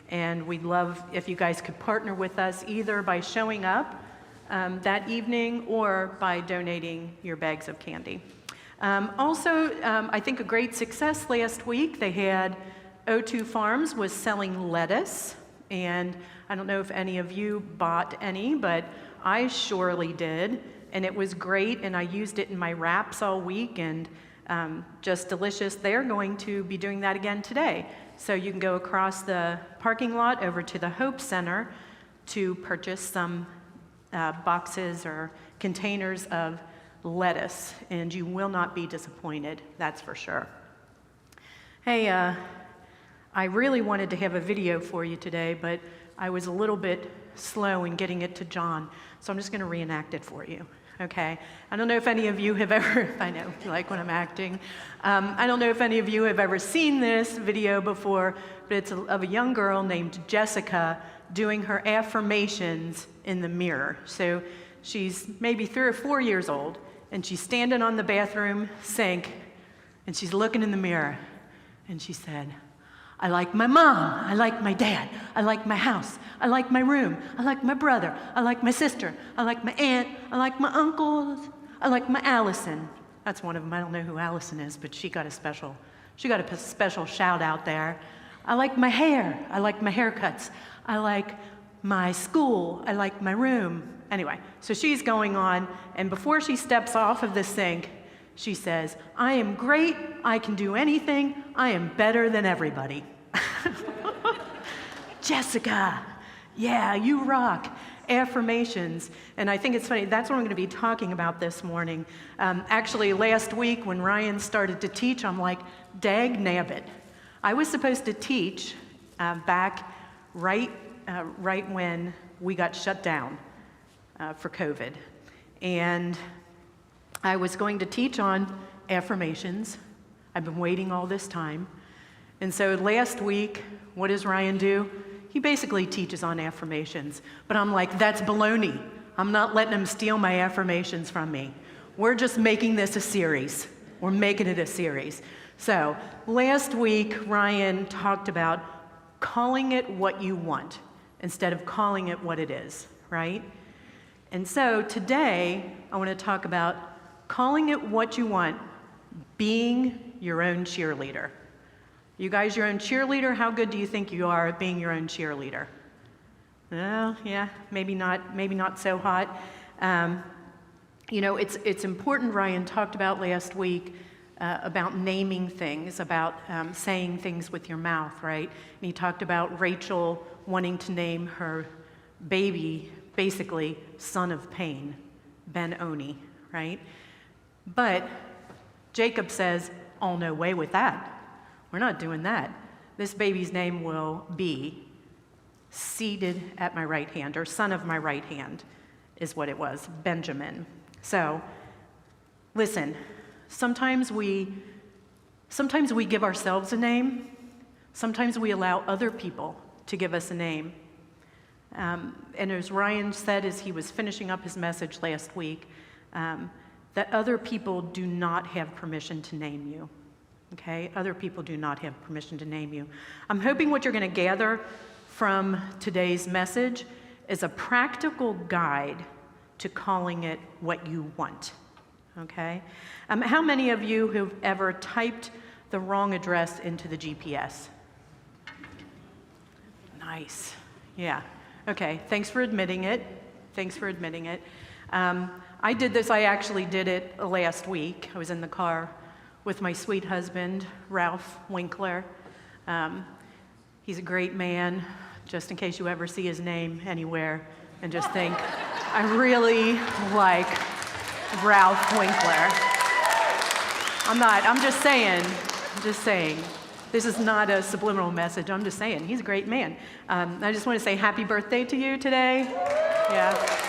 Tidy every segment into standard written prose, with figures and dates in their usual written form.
And we'd love if you guys could partner with us either by showing up that evening or by donating your bags of candy. I think a great success last week, they had O2 Farms was selling lettuce, and I don't know if any of you bought any, but I surely did, and it was great, and I used it in my wraps all week, and just delicious. They're going to be doing that again today. So you can go across the parking lot over to the Hope Center to purchase some boxes or containers of lettuce, and you will not be disappointed, that's for sure. Hey, I really wanted to have a video for you today, but I was a little bit slow in getting it to John, so I'm just going to reenact it for you, okay? I don't know if any of you have ever, I know, you like when I'm acting. I don't know if any of you have ever seen this video before, but it's of a young girl named Jessica doing her affirmations in the mirror. So she's maybe 3 or 4 years old, and she's standing on the bathroom sink, and she's looking in the mirror, and she said, I like my mom, I like my dad, I like my house, I like my room, I like my brother, I like my sister, I like my aunt, I like my uncles, I like my Allison. That's one of them. I don't know who Allison is, but she got a special shout out there. I like my hair, I like my haircuts, I like my school, I like my room. Anyway, so she's going on, and before she steps off of the sink, she says, I am great, I can do anything, I am better than everybody. Jessica, yeah, you rock. Affirmations. And I think it's funny, that's what I'm going to be talking about this morning. Actually, last week when Ryan started to teach, I'm like, dag nabbit. I was supposed to teach back right when we got shut down for COVID. And I was going to teach on affirmations. I've been waiting all this time. And so last week, what does Ryan do? He basically teaches on affirmations. But I'm like, that's baloney. I'm not letting him steal my affirmations from me. We're just making this a series. We're making it a series. So last week, Ryan talked about calling it what you want instead of calling it what it is, right? And so today, I want to talk about calling it what you want, being your own cheerleader. You guys your own cheerleader? How good do you think you are at being your own cheerleader? Well, yeah, maybe not so hot. It's important, Ryan talked about last week, about naming things, about saying things with your mouth, right? And he talked about Rachel wanting to name her baby, basically, son of pain, Ben-Oni, right? But Jacob says, oh, no way with that. We're not doing that. This baby's name will be seated at my right hand, or son of my right hand is what it was, Benjamin. So, listen, sometimes we give ourselves a name. Sometimes we allow other people to give us a name. And as Ryan said as he was finishing up his message last week, that other people do not have permission to name you, okay? Other people do not have permission to name you. I'm hoping what you're going to gather from today's message is a practical guide to calling it what you want, okay? How many of you have ever typed the wrong address into the GPS? Nice, yeah. Okay, thanks for admitting it. I did this, I actually did it last week. I was in the car with my sweet husband, Ralph Winkler. He's a great man, just in case you ever see his name anywhere and just think, I really like Ralph Winkler. I'm just saying. This is not a subliminal message, I'm just saying, he's a great man. I just want to say happy birthday to you today. Yeah.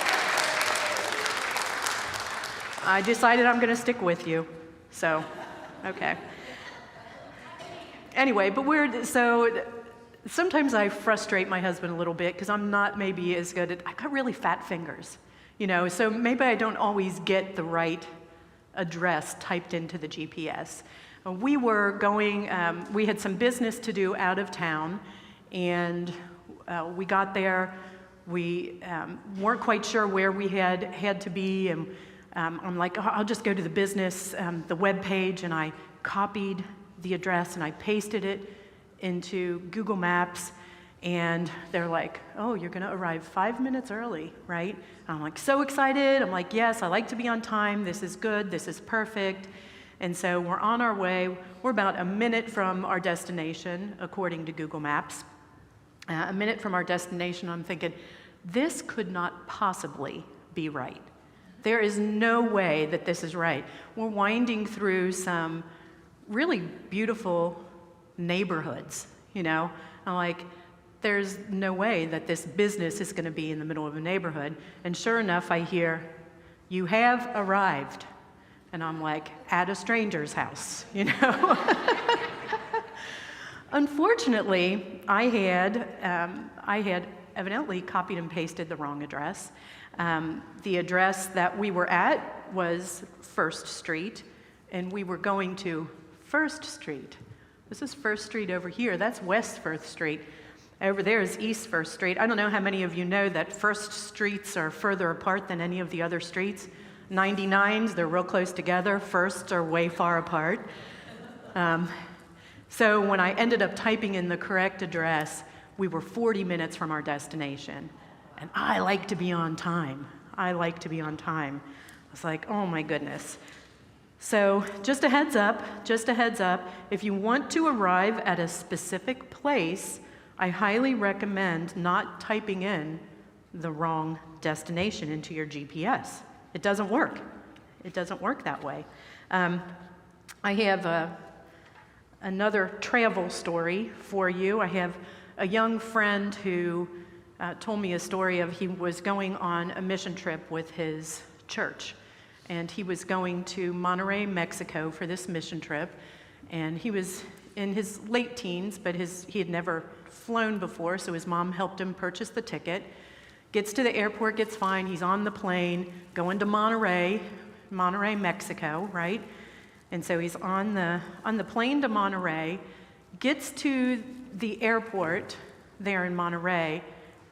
I decided I'm going to stick with you, so, okay. Anyway, so sometimes I frustrate my husband a little bit because I'm not maybe as good at, I've got really fat fingers, so maybe I don't always get the right address typed into the GPS. We were going, we had some business to do out of town, and we got there. We weren't quite sure where we had to be, and I'm like, oh, I'll just go to the business, the web page, and I copied the address and I pasted it into Google Maps, and they're like, oh, you're gonna arrive 5 minutes early, right? And I'm like, so excited. I'm like, yes, I like to be on time. This is good, this is perfect. And so we're on our way. We're about a minute from our destination, according to Google Maps. A minute from our destination, I'm thinking, this could not possibly be right. There is no way that this is right. We're winding through some really beautiful neighborhoods, you know? I'm like, there's no way that this business is gonna be in the middle of a neighborhood. And sure enough, I hear, you have arrived. And I'm like, at a stranger's house, you know? Unfortunately, I had evidently copied and pasted the wrong address. The address that we were at was First Street, and we were going to First Street. This is First Street over here. That's West First Street. Over there is East First Street. I don't know how many of you know that First Streets are further apart than any of the other streets. 99s, they're real close together. Firsts are way far apart. So when I ended up typing in the correct address, we were 40 minutes from our destination. And I like to be on time. I like to be on time. I was like, oh my goodness. So just a heads up, if you want to arrive at a specific place, I highly recommend not typing in the wrong destination into your GPS. It doesn't work. It doesn't work that way. I have another travel story for you. I have a young friend who told me a story of he was going on a mission trip with his church. And he was going to Monterrey, Mexico for this mission trip. And he was in his late teens, but he had never flown before, so his mom helped him purchase the ticket. Gets to the airport, gets fine, he's on the plane, going to Monterrey, Mexico, right? And so he's on the plane to Monterrey, gets to the airport there in Monterrey,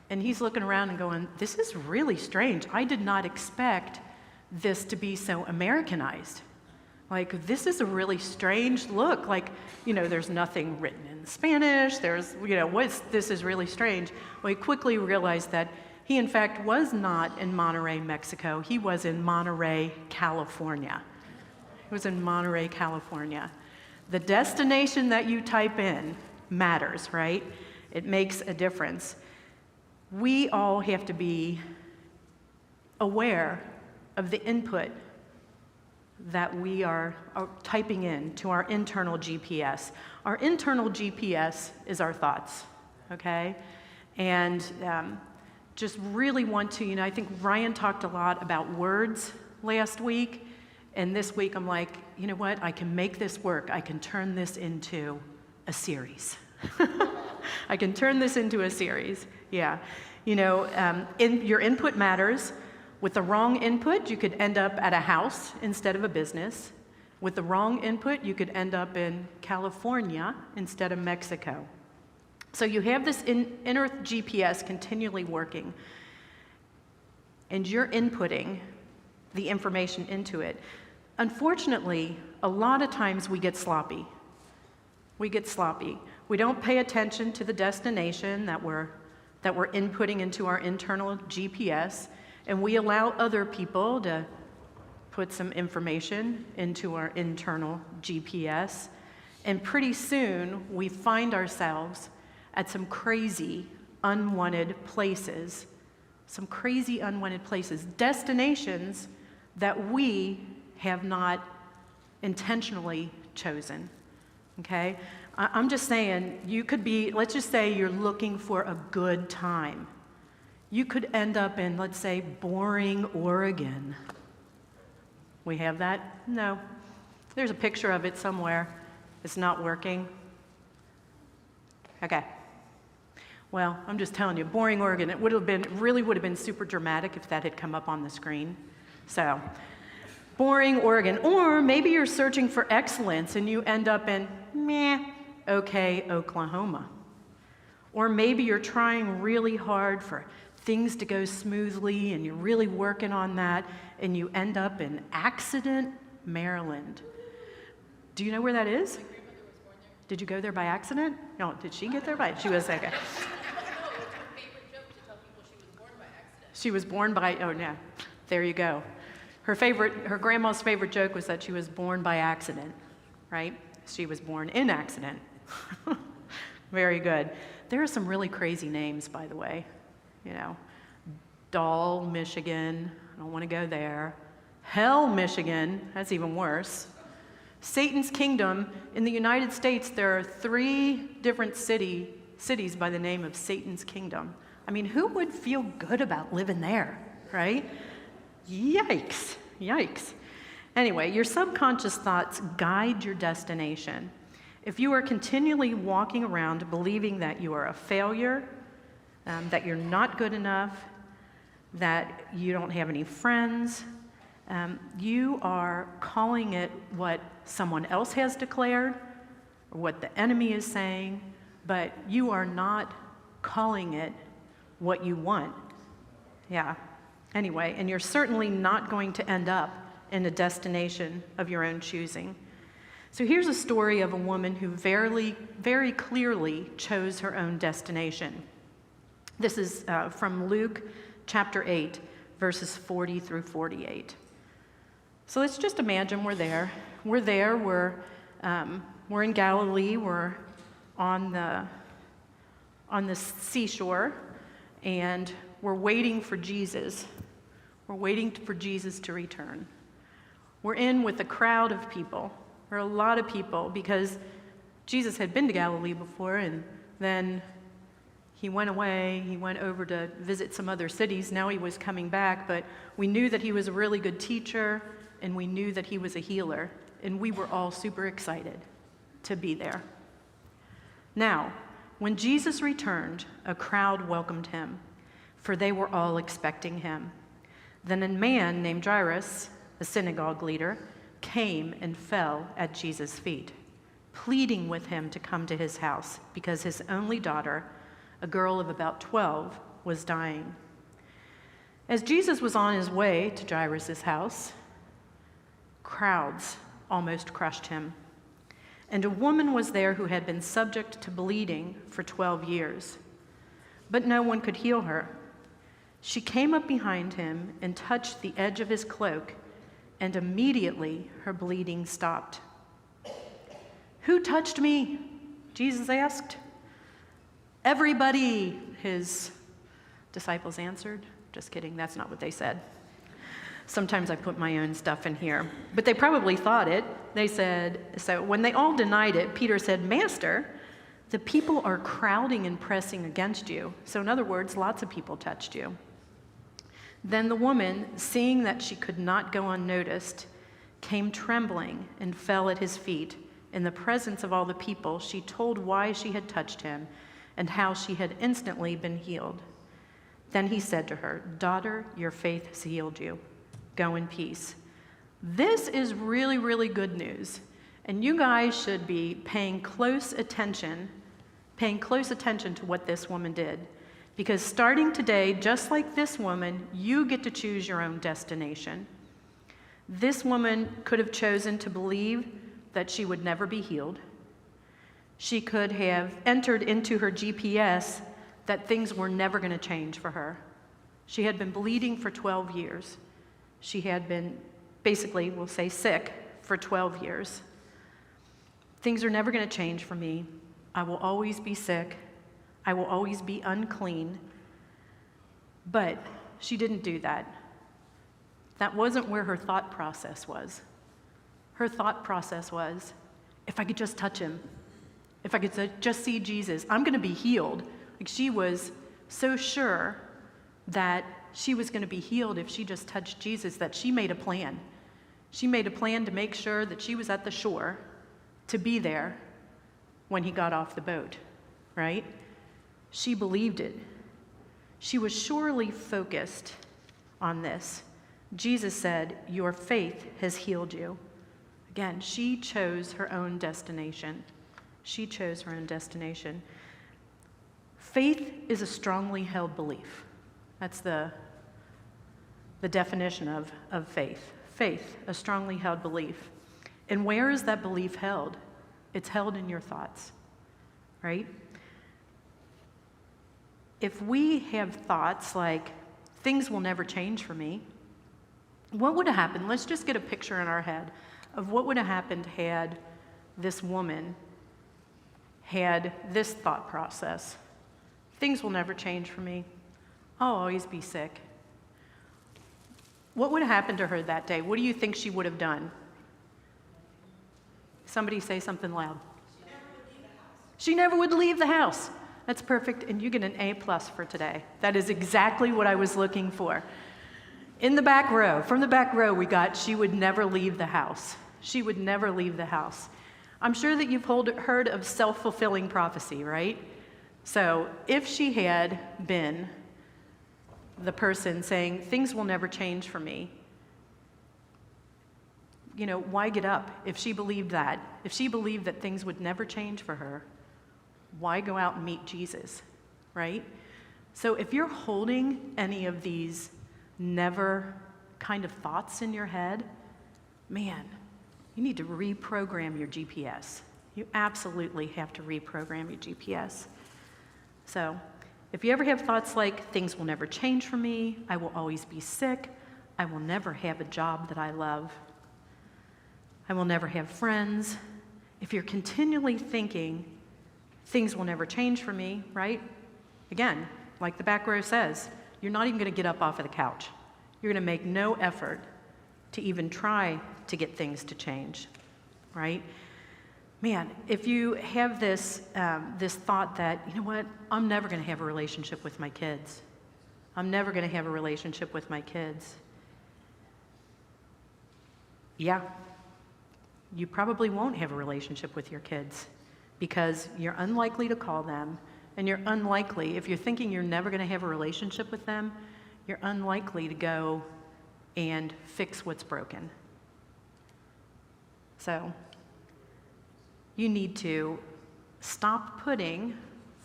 and he's looking around and going, this is really strange. I did not expect this to be so Americanized. Like, this is a really strange look. Like, you know, there's nothing written in Spanish. There's, you know, this is really strange. Well, he quickly realized that he, in fact, was not in Monterrey, Mexico. He was in Monterey, California. He was in Monterey, California. The destination that you type in matters, right? It makes a difference. We all have to be aware of the input that we are typing in to our internal GPS. Our internal GPS is our thoughts, okay? And just really want to, you know, I think Ryan talked a lot about words last week, and this week I'm like, you know what, I can make this work. I can turn this into a series. I can turn this into a series, yeah. You know, your input matters. With the wrong input, you could end up at a house instead of a business. With the wrong input, you could end up in California instead of Mexico. So you have this inner GPS continually working, and you're inputting the information into it. Unfortunately, a lot of times we get sloppy. We get sloppy. We don't pay attention to the destination that we're inputting into our internal GPS, and we allow other people to put some information into our internal GPS, and pretty soon we find ourselves at some crazy, unwanted places, destinations that we have not intentionally chosen, okay? I'm just saying, you could be, let's just say you're looking for a good time. You could end up in, let's say, boring Oregon. We have that? No. There's a picture of it somewhere. It's not working. Okay. Well, I'm just telling you, boring Oregon, it really would have been super dramatic if that had come up on the screen. So, boring Oregon. Or maybe you're searching for excellence and you end up in, okay, Oklahoma. Or maybe you're trying really hard for things to go smoothly and you're really working on that and you end up in Accident, Maryland. Do you know where that is? My grandmother was born there. Did you go there by accident? No, did she get there by? She was okay. No, it's her favorite joke to tell people she was born by accident. She was born by, oh no, there you go. Her grandma's favorite joke was that she was born by accident, right? She was born in accident. Very good. There are some really crazy names, by the way. You know, Doll, Michigan, I don't want to go there. Hell, Michigan, that's even worse. Satan's Kingdom, in the United States, there are 3 different cities by the name of Satan's Kingdom. I mean, who would feel good about living there, right? Yikes, yikes. Anyway, your subconscious thoughts guide your destination. If you are continually walking around believing that you are a failure, that you're not good enough, that you don't have any friends, you are calling it what someone else has declared or what the enemy is saying, but you are not calling it what you want. Yeah. Anyway, and you're certainly not going to end up in a destination of your own choosing. So here's a story of a woman who very clearly chose her own destination. This is from Luke chapter 8, verses 40 through 48. So let's just imagine we're there. We're in Galilee. We're on the seashore, and we're waiting for Jesus. We're waiting for Jesus to return. We're in with a crowd of people. There are a lot of people because Jesus had been to Galilee before, and then he went away. He went over to visit some other cities. Now he was coming back, but we knew that he was a really good teacher, and we knew that he was a healer, and we were all super excited to be there. Now, when Jesus returned, a crowd welcomed him, for they were all expecting him. Then a man named Jairus, a synagogue leader, came and fell at Jesus' feet, pleading with him to come to his house because his only daughter, a girl of about 12, was dying. As Jesus was on his way to Jairus' house, crowds almost crushed him. And a woman was there who had been subject to bleeding for 12 years, but no one could heal her. She came up behind him and touched the edge of his cloak, and immediately her bleeding stopped. "Who touched me?" Jesus asked. "Everybody," his disciples answered. Just kidding, that's not what they said. Sometimes I put my own stuff in here, but they probably thought it. They said, so when they all denied it, Peter said, "Master, the people are crowding and pressing against you." So in other words, lots of people touched you. Then the woman, seeing that she could not go unnoticed, came trembling and fell at his feet. In the presence of all the people, she told why she had touched him and how she had instantly been healed. Then he said to her, "Daughter, your faith has healed you. Go in peace." This is really, really good news. And you guys should be paying close attention to what this woman did. Because starting today, just like this woman, you get to choose your own destination. This woman could have chosen to believe that she would never be healed. She could have entered into her GPS that things were never going to change for her. She had been bleeding for 12 years. She had been, basically, we'll say sick for 12 years. Things are never going to change for me. I will always be sick. I will always be unclean. But she didn't do that. That wasn't where her thought process was. Her thought process was, if I could just touch him, if I could just see Jesus, I'm going to be healed. Like she was so sure that she was going to be healed if she just touched Jesus that she made a plan. She made a plan to make sure that she was at the shore to be there when he got off the boat, right? She believed it. She was surely focused on this. Jesus said, "Your faith has healed you." Again, she chose her own destination. She chose her own destination. Faith is a strongly held belief. That's the definition of faith. Faith, a strongly held belief. And where is that belief held? It's held in your thoughts, right? If we have thoughts like, things will never change for me, what would have happened? Let's just get a picture in our head of what would have happened had this woman had this thought process. Things will never change for me. I'll always be sick. What would have happened to her that day? What do you think she would have done? Somebody say something loud. She never would leave the house. That's perfect, and you get an A+ for today. That is exactly what I was looking for. In the back row, from the back row, we got she would never leave the house. She would never leave the house. I'm sure that you've heard of self-fulfilling prophecy, right? So if she had been the person saying, things will never change for me, why get up? If she believed that, if she believed that things would never change for her, why go out and meet Jesus, right? So if you're holding any of these never kind of thoughts in your head, man, you need to reprogram your GPS. You absolutely have to reprogram your GPS. So if you ever have thoughts like, things will never change for me, I will always be sick, I will never have a job that I love, I will never have friends, if you're continually thinking, things will never change for me, right? Again, like the back row says, you're not even going to get up off of the couch. You're going to make no effort to even try to get things to change, right? Man, if you have this thought that, you know what, I'm never going to have a relationship with my kids. I'm never going to have a relationship with my kids. Yeah, you probably won't have a relationship with your kids because you're unlikely to call them, and you're unlikely, if you're thinking you're never going to have a relationship with them, you're unlikely to go and fix what's broken. So you need to stop putting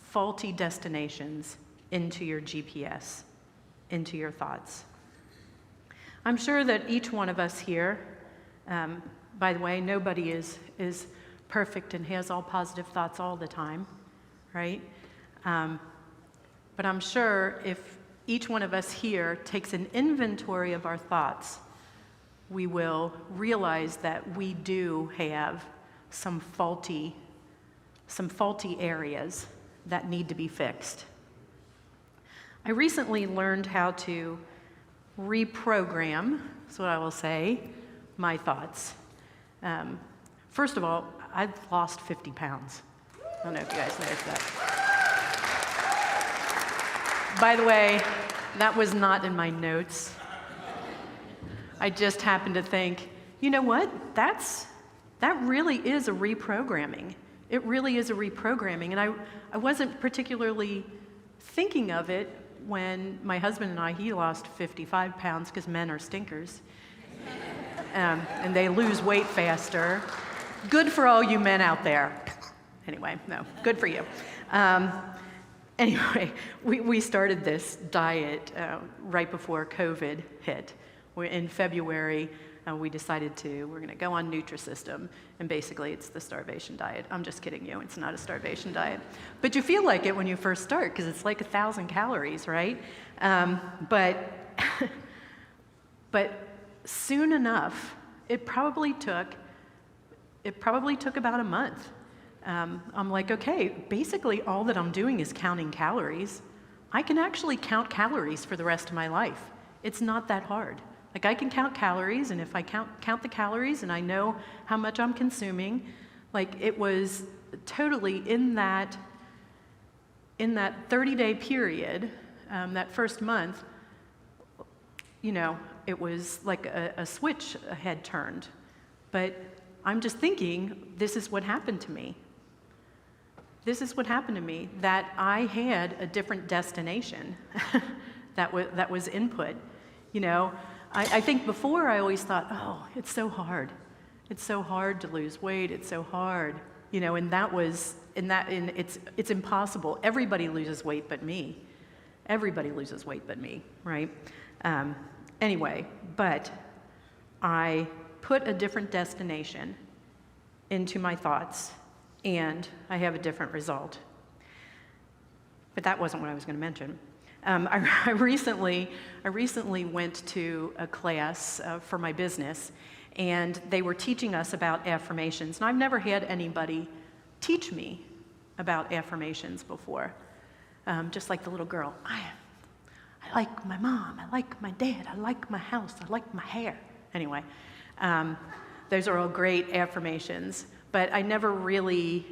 faulty destinations into your GPS, into your thoughts. I'm sure that each one of us here, by the way, nobody is perfect and has all positive thoughts all the time, right? But I'm sure if each one of us here takes an inventory of our thoughts, we will realize that we do have some faulty areas that need to be fixed. I recently learned how to reprogram, that's what I will say, my thoughts. First of all, I've lost 50 pounds. I don't know if you guys noticed that. By the way, that was not in my notes. I just happened to think, you know what? That really is a reprogramming. It really is a reprogramming. And I wasn't particularly thinking of it when my husband and I, he lost 55 pounds because men are stinkers. And they lose weight faster. Good for all you men out there. Anyway, no, good for you. Anyway, we started this diet right before COVID hit. In February, we decided we're going to go on Nutrisystem, and basically it's the starvation diet. I'm just kidding you, it's not a starvation diet. But you feel like it when you first start, because it's like 1,000 calories, right? But soon enough, it probably took about a month. I'm like, okay, basically all that I'm doing is counting calories. I can actually count calories for the rest of my life. It's not that hard. Like, I can count calories, and if I count the calories and I know how much I'm consuming, like, it was totally in that 30-day period, that first month, it was like a switch had turned. But I'm just thinking, this is what happened to me. This is what happened to me, that I had a different destination that was input. I think before I always thought, oh, it's so hard. It's so hard to lose weight. It's so hard. and it's impossible. Everybody loses weight but me. Everybody loses weight but me, right? Anyway, but I put a different destination into my thoughts, and I have a different result. But that wasn't what I was going to mention. I recently went to a class for my business, and they were teaching us about affirmations. And I've never had anybody teach me about affirmations before. Just like the little girl, I like my mom, I like my dad, I like my house, I like my hair. Anyway, those are all great affirmations, but I never really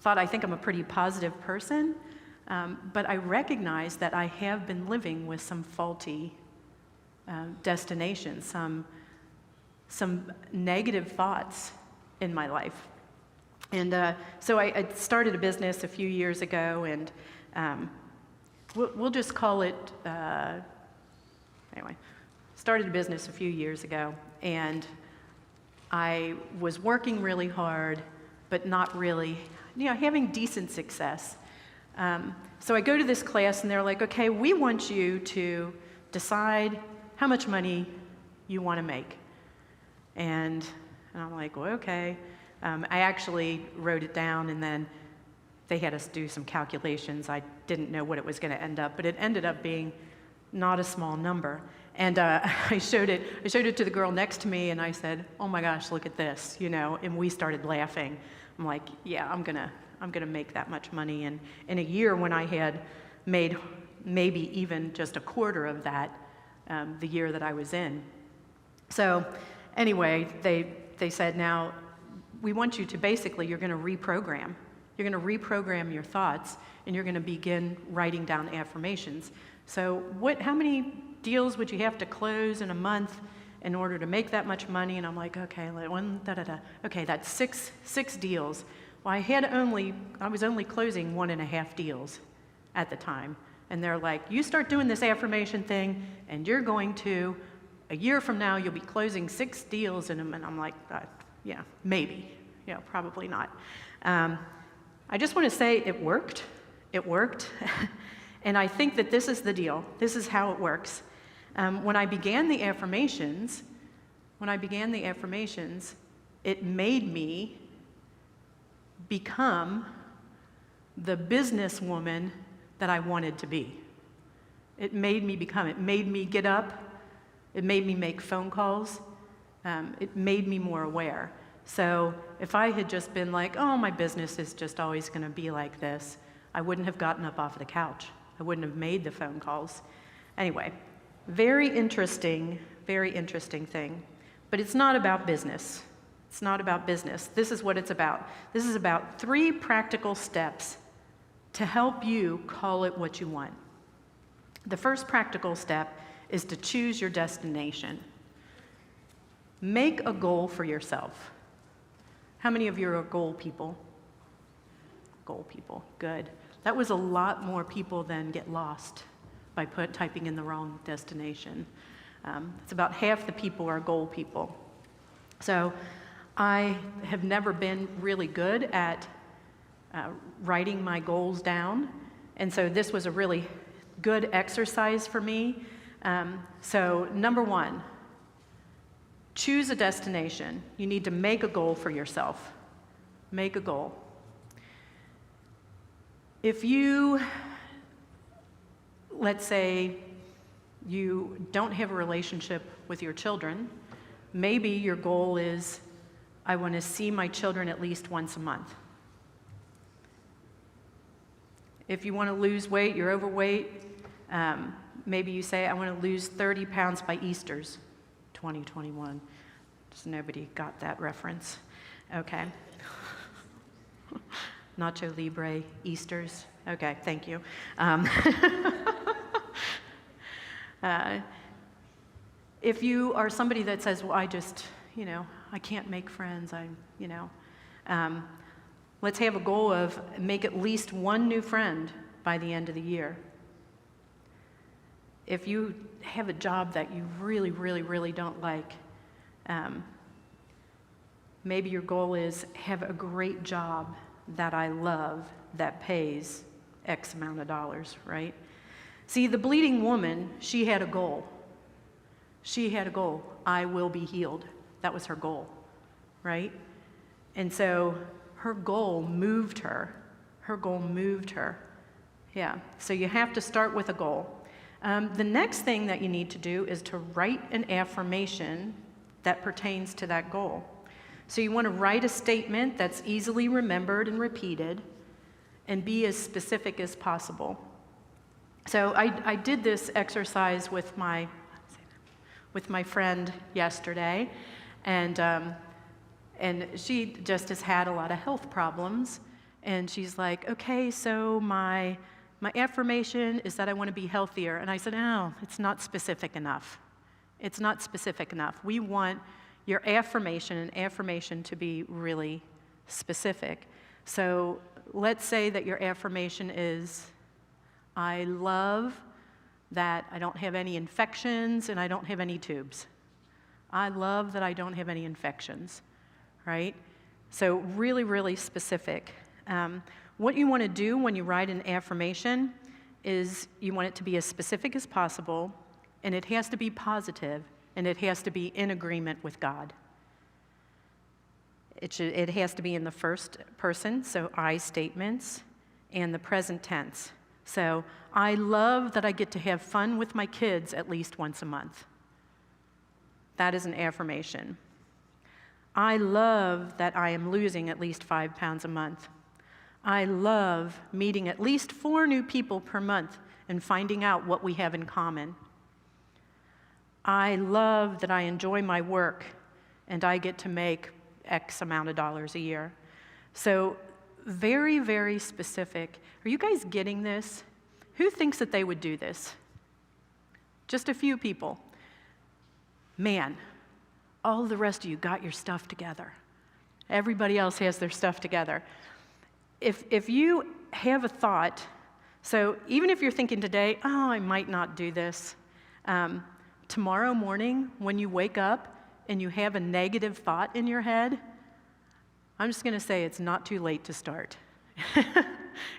thought, I think I'm a pretty positive person, but I recognize that I have been living with some faulty destinations, some negative thoughts in my life. And so I started a business a few years ago, and we'll just call it, anyway, started a business a few years ago, and I was working really hard, but not really, having decent success. So I go to this class, and they're like, okay, we want you to decide how much money you want to make. And I'm like, well, okay. I actually wrote it down, and then they had us do some calculations. I didn't know what it was going to end up, but it ended up being not a small number. And I showed it to the girl next to me, and I said, "Oh my gosh, look at this!" And we started laughing. I'm like, "Yeah, I'm gonna make that much money." And in a year when I had made maybe even just a quarter of that, the year that I was in. So anyway, they said, "Now we want you to you're going to reprogram. You're going to reprogram your thoughts, and you're going to begin writing down affirmations. So how many deals would you have to close in a month in order to make that much money?" And I'm like, okay, okay, that's six deals. Well, I was only closing 1.5 deals at the time. And they're like, you start doing this affirmation thing, and you're going to, a year from now, you'll be closing 6 deals in them. And I'm like, yeah, maybe. Yeah, probably not. I just want to say it worked. It worked. And I think that this is the deal. This is how it works. When I began the affirmations, it made me become the businesswoman that I wanted to be. It made me get up. It made me make phone calls. It made me more aware. So if I had just been like, oh, my business is just always going to be like this, I wouldn't have gotten up off the couch. I wouldn't have made the phone calls. Anyway, very interesting thing. But it's not about business. It's not about business. This is what it's about. This is about 3 practical steps to help you call it what you want. The first practical step is to choose your destination. Make a goal for yourself. How many of you are goal people? Goal people, good. That was a lot more people than get lost by typing in the wrong destination. It's about half the people are goal people. So I have never been really good at writing my goals down, and so this was a really good exercise for me. So number 1, choose a destination. You need to make a goal for yourself. Make a goal. If you, let's say, you don't have a relationship with your children, maybe your goal is, I want to see my children at least once a month. If you want to lose weight, you're overweight, maybe you say, I want to lose 30 pounds by Easter's 2021. Just nobody got that reference. Okay. Nacho Libre, Easter's. Okay, thank you. If you are somebody that says, well, I just, I can't make friends, let's have a goal of make at least 1 new friend by the end of the year. If you have a job that you really, really, really don't like, Maybe your goal is have a great job that I love that pays X amount of dollars, right? See, the bleeding woman, she had a goal. She had a goal. I will be healed. That was her goal, right? And so her goal moved her. Her goal moved her. Yeah, so you have to start with a goal. The next thing that you need to do is to write an affirmation that pertains to that goal. So you want to write a statement that's easily remembered and repeated and be as specific as possible. So I did this exercise with my friend yesterday, and she just has had a lot of health problems, and she's like, okay, so my affirmation is that I want to be healthier. And I said, no, it's not specific enough. It's not specific enough. We want your affirmation to be really specific. So let's say that your affirmation is, I love that I don't have any infections and I don't have any tubes. I love that I don't have any infections, right? So really, really specific. What you want to do when you write an affirmation is you want it to be as specific as possible, and it has to be positive, and it has to be in agreement with God. It has to be in the first person, so I statements, and the present tense. So I love that I get to have fun with my kids at least once a month. That is an affirmation. I love that I am losing at least 5 pounds a month. I love meeting at least 4 new people per month and finding out what we have in common. I love that I enjoy my work and I get to make X amount of dollars a year. So very, very specific. Are you guys getting this? Who thinks that they would do this? Just a few people. Man, all the rest of you got your stuff together. Everybody else has their stuff together. If you have a thought, so even if you're thinking today, oh, I might not do this, tomorrow morning when you wake up and you have a negative thought in your head, I'm just going to say it's not too late to start.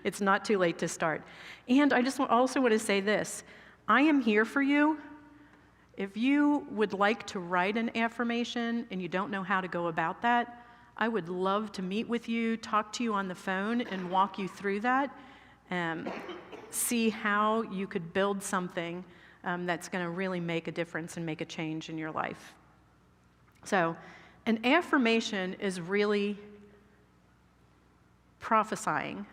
It's not too late to start. And I just also want to say this. I am here for you. If you would like to write an affirmation and you don't know how to go about that, I would love to meet with you, talk to you on the phone, and walk you through that, see how you could build something that's going to really make a difference and make a change in your life. So an affirmation is really prophesying.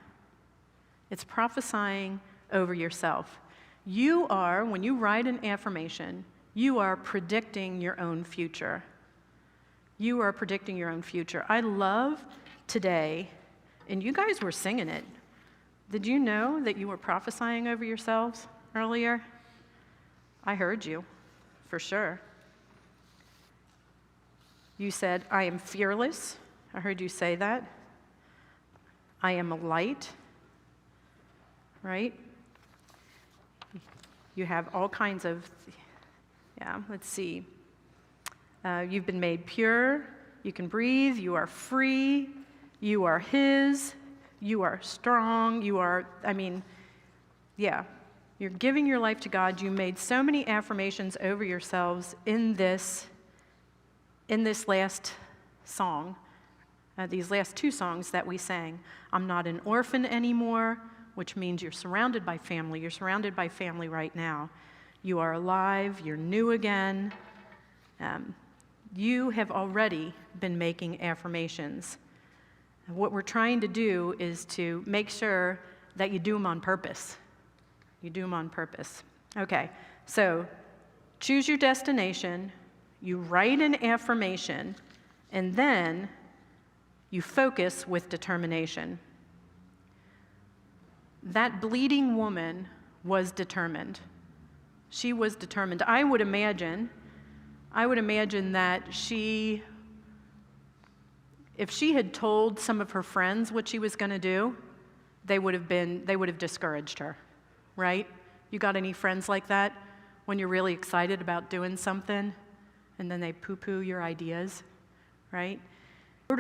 It's prophesying over yourself. You are, when you write an affirmation, you are predicting your own future. You are predicting your own future. I love today, and you guys were singing it. Did you know that you were prophesying over yourselves earlier? I heard you, for sure. You said, I am fearless. I heard you say that. I am a light, right? You have all kinds of, let's see. You've been made pure, you can breathe, you are free, you are His, you are strong, you're giving your life to God. You made so many affirmations over yourselves in this last song, these last 2 songs that we sang. I'm not an orphan anymore, which means you're surrounded by family. You're surrounded by family right now. You are alive, you're new again. You have already been making affirmations. What we're trying to do is to make sure that you do them on purpose. You do them on purpose. Okay, so choose your destination, you write an affirmation, and then you focus with determination. That bleeding woman was determined. She was determined. I would imagine that if she had told some of her friends what she was going to do, they would have discouraged her, right? You got any friends like that when you're really excited about doing something and then they poo-poo your ideas, right?